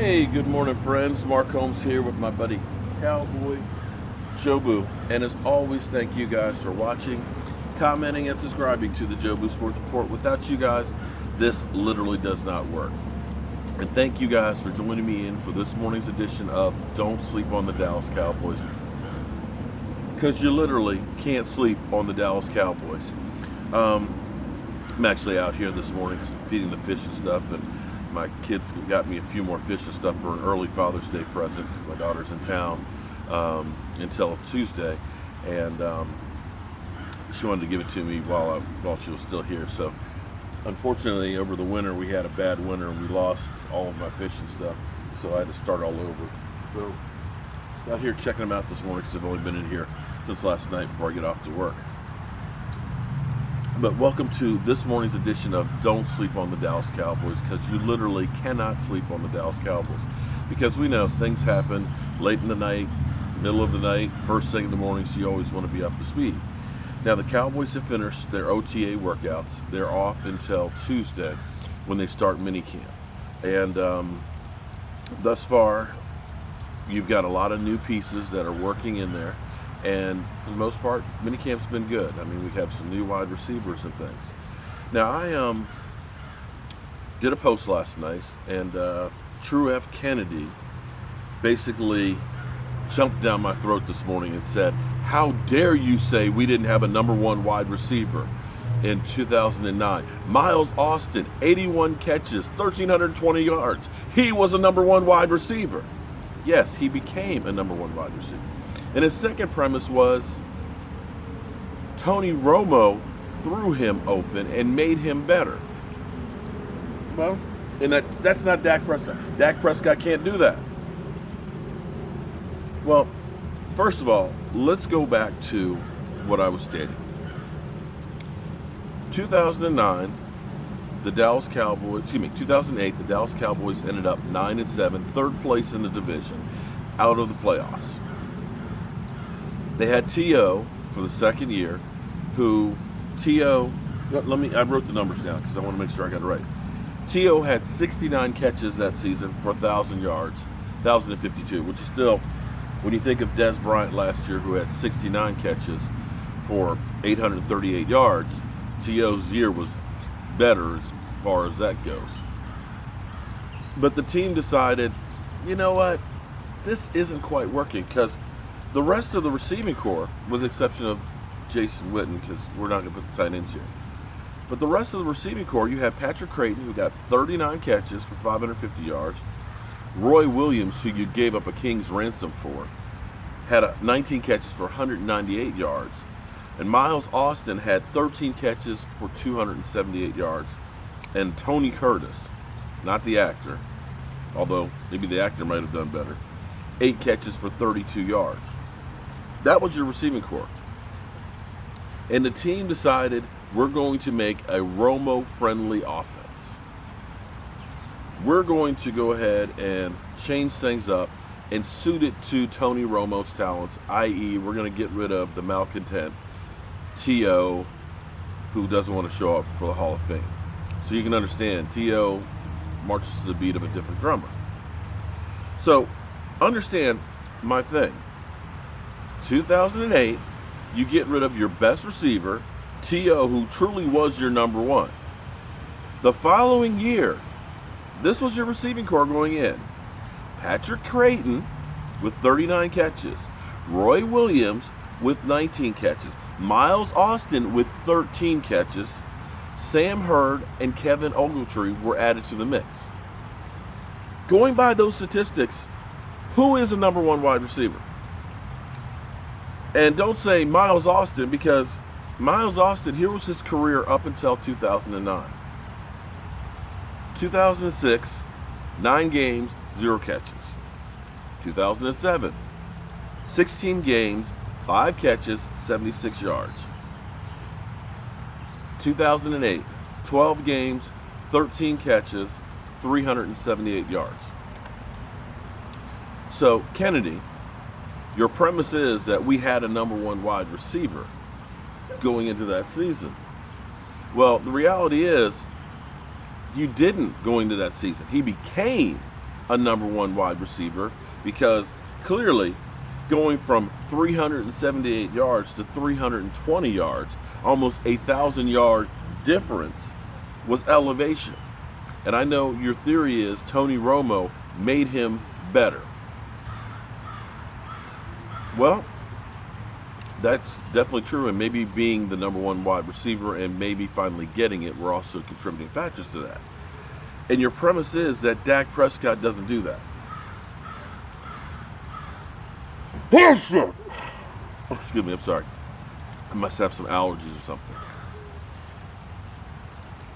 Hey, good morning, friends. Mark Holmes here with my buddy Cowboy Jobu. And as always, thank you guys for watching, commenting, and subscribing to the Jobu Sports Report. Without you guys, this literally does not work. And thank you guys for joining me in for this morning's edition of Don't Sleep on the Dallas Cowboys. Because you literally can't sleep on the Dallas Cowboys. I'm actually out here this morning feeding the fish and stuff, and my kids got me a few more fish and stuff for an early Father's Day present. My daughter's in town until Tuesday, and she wanted to give it to me while she was still here. So unfortunately, over the winter, we had a bad winter and we lost all of my fish and stuff, so I had to start all over. So out here checking them out this morning because I've only been in here since last night before I get off to work. But welcome to this morning's edition of Don't Sleep on the Dallas Cowboys, because you literally cannot sleep on the Dallas Cowboys, because we know things happen late in the night, middle of the night, first thing in the morning, so you always want to be up to speed. Now, the Cowboys have finished their OTA workouts. They're off until Tuesday when they start minicamp. And thus far, you've got a lot of new pieces that are working in there. And for the most part, minicamp's been good. I mean, we have some new wide receivers and things. Now, I did a post last night, and True F. Kennedy basically jumped down my throat this morning and said, "How dare you say we didn't have a number one wide receiver in 2009? Miles Austin, 81 catches, 1,320 yards. He was a number one wide receiver." Yes, he became a number one wide receiver. And his second premise was Tony Romo threw him open and made him better. Well, and that's not Dak Prescott. Dak Prescott can't do that. Well, first of all, let's go back to what I was stating. 2008, the Dallas Cowboys ended up 9-7, third place in the division, out of the playoffs. They had T.O. for the second year, I wrote the numbers down because I want to make sure I got it right. T.O. had 69 catches that season for 1,000 yards, 1,052, which is still, when you think of Dez Bryant last year, who had 69 catches for 838 yards, T.O.'s year was better as far as that goes. But the team decided, you know what, this isn't quite working, because the rest of the receiving corps, with the exception of Jason Witten, because we're not going to put the tight ends here, but the rest of the receiving corps, you had Patrick Creighton, who got 39 catches for 550 yards. Roy Williams, who you gave up a king's ransom for, had 19 catches for 198 yards. And Miles Austin had 13 catches for 278 yards. And Tony Curtis, not the actor, although maybe the actor might have done better, 8 catches for 32 yards. That was your receiving corps. And the team decided, we're going to make a Romo-friendly offense. We're going to go ahead and change things up and suit it to Tony Romo's talents, i.e. we're going to get rid of the malcontent T.O., who doesn't want to show up for the Hall of Fame. So you can understand, T.O. marches to the beat of a different drummer. So understand my thing. 2008, you get rid of your best receiver, T.O., who truly was your number one. The following year, this was your receiving corps going in. Patrick Creighton with 39 catches, Roy Williams with 19 catches, Miles Austin with 13 catches, Sam Hurd and Kevin Ogletree were added to the mix. Going by those statistics, who is a number one wide receiver? And don't say Miles Austin, because Miles Austin, here was his career up until 2009. 2006, 9 games, 0 catches. 2007, 16 games, 5 catches, 76 yards. 2008, 12 games, 13 catches, 378 yards. So, Kennedy, your premise is that we had a number one wide receiver going into that season. Well, the reality is, you didn't go into that season. He became a number one wide receiver, because clearly going from 378 yards to 320 yards, almost 1,000-yard difference, was elevation. And I know your theory is Tony Romo made him better. Well, that's definitely true, and maybe being the number one wide receiver and maybe finally getting it were also contributing factors to that. And your premise is that Dak Prescott doesn't do that. Oh, excuse me, I'm sorry. I must have some allergies or something.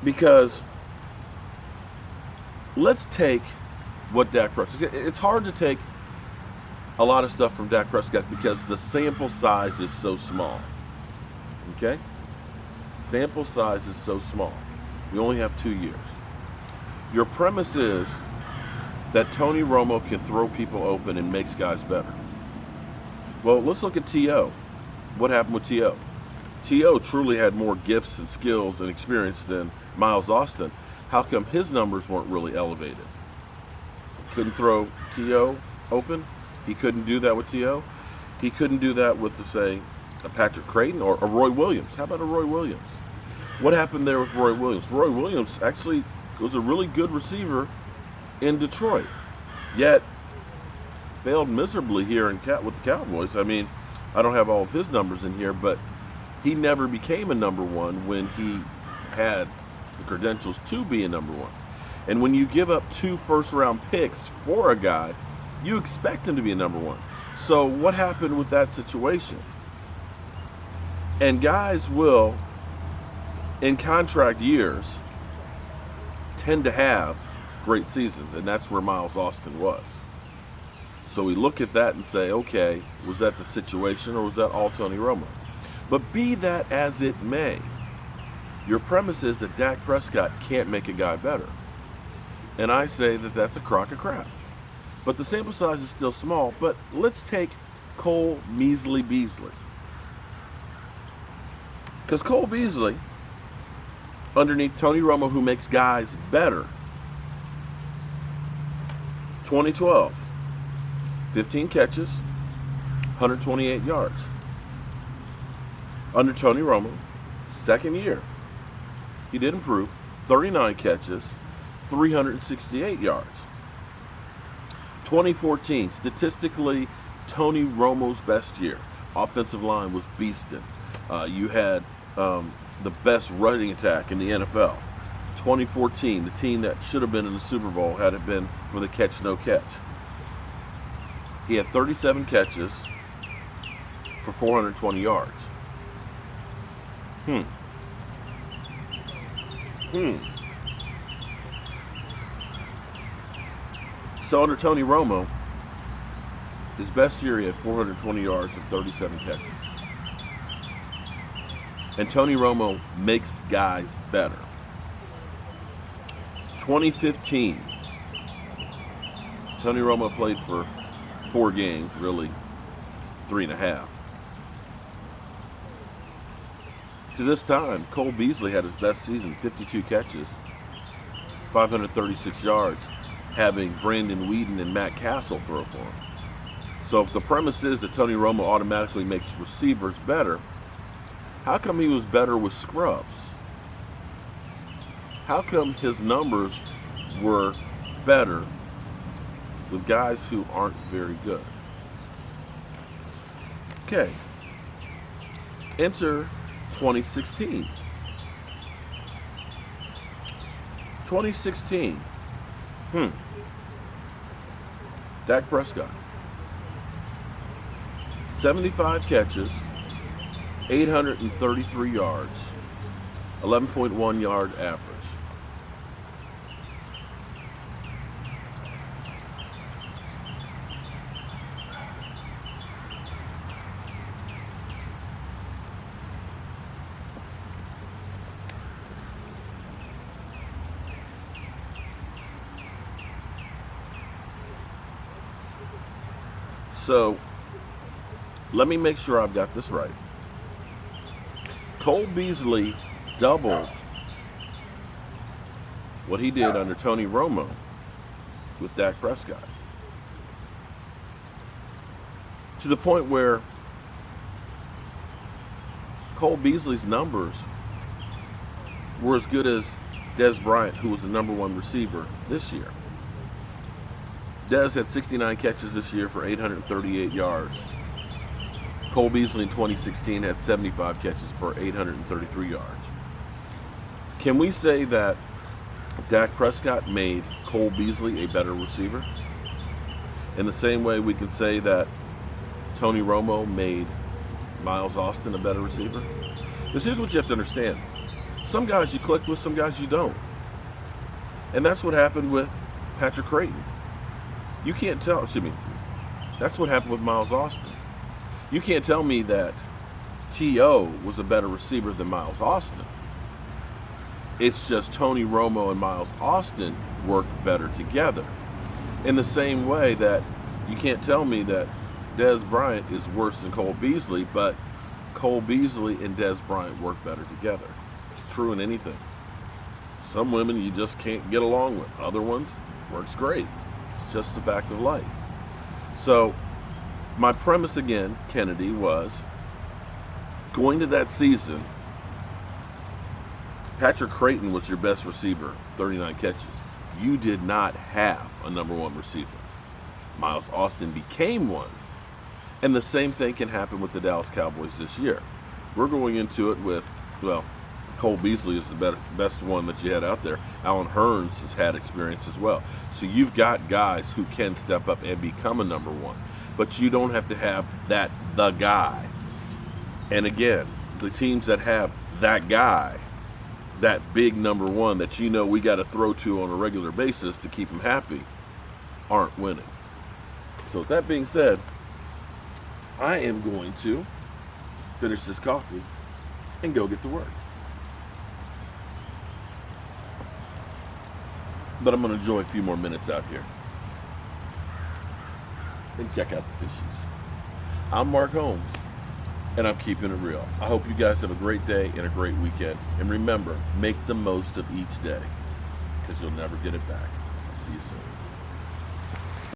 Because let's take what Dak Prescott... It's hard to take a lot of stuff from Dak Prescott because the sample size is so small. Okay? Sample size is so small. We only have 2 years. Your premise is that Tony Romo can throw people open and makes guys better. Well, let's look at T.O. What happened with T.O.? T.O. truly had more gifts and skills and experience than Miles Austin. How come his numbers weren't really elevated? Couldn't throw T.O. open? He couldn't do that with T.O.? He couldn't do that with, say, a Patrick Creighton or a Roy Williams. How about a Roy Williams? What happened there with Roy Williams? Roy Williams actually was a really good receiver in Detroit, yet failed miserably here with the Cowboys. I mean, I don't have all of his numbers in here, but he never became a number one when he had the credentials to be a number one. And when you give up 2 first-round picks for a guy, you expect him to be a number one. So what happened with that situation? And guys will, in contract years, tend to have great seasons, and that's where Miles Austin was. So we look at that and say, okay, was that the situation or was that all Tony Romo? But be that as it may, your premise is that Dak Prescott can't make a guy better. And I say that that's a crock of crap. But the sample size is still small. But let's take Cole Beasley. Because Cole Beasley, underneath Tony Romo, who makes guys better, 2012, 15 catches, 128 yards. Under Tony Romo, second year, he did improve, 39 catches, 368 yards. 2014, statistically, Tony Romo's best year. Offensive line was beasting. You had the best running attack in the NFL. 2014, the team that should have been in the Super Bowl had it been for the catch, no catch. He had 37 catches for 420 yards. So under Tony Romo, his best year he had 420 yards and 37 catches. And Tony Romo makes guys better. 2015, Tony Romo played for 4 games, really 3.5. To this time, Cole Beasley had his best season, 52 catches, 536 yards, having Brandon Weeden and Matt Castle throw for him. So if the premise is that Tony Romo automatically makes receivers better, how come he was better with scrubs? How come his numbers were better with guys who aren't very good? Okay. Enter 2016. 2016. Dak Prescott. 75 catches, 833 yards, 11.1 yard average. So, let me make sure I've got this right. Cole Beasley doubled what he did under Tony Romo with Dak Prescott. To the point where Cole Beasley's numbers were as good as Dez Bryant, who was the #1 receiver this year. Dez had 69 catches this year for 838 yards. Cole Beasley in 2016 had 75 catches for 833 yards. Can we say that Dak Prescott made Cole Beasley a better receiver? In the same way we can say that Tony Romo made Miles Austin a better receiver? Because here's what you have to understand. Some guys you click with, some guys you don't. And that's what happened with Patrick Creighton. You can't tell, that's what happened with Miles Austin. You can't tell me that T.O. was a better receiver than Miles Austin. It's just Tony Romo and Miles Austin work better together. In the same way that you can't tell me that Dez Bryant is worse than Cole Beasley, but Cole Beasley and Dez Bryant work better together. It's true in anything. Some women you just can't get along with. Other ones, works great. It's just the fact of life. So, my premise again, Kennedy, was going to that season, Patrick Creighton was your best receiver, 39 catches. You did not have a #1 receiver. Miles Austin became one. And the same thing can happen with the Dallas Cowboys this year. We're going into it with, Cole Beasley is the best one that you had out there. Alan Hearns has had experience as well. So you've got guys who can step up and become a #1. But you don't have to have the guy. And again, the teams that have that guy, that big #1 that we got to throw to on a regular basis to keep him happy, aren't winning. So with that being said, I am going to finish this coffee and go get to work. But I'm going to enjoy a few more minutes out here and check out the fishies. I'm Mark Holmes, and I'm keeping it real. I hope you guys have a great day and a great weekend. And remember, make the most of each day, because you'll never get it back. See you soon.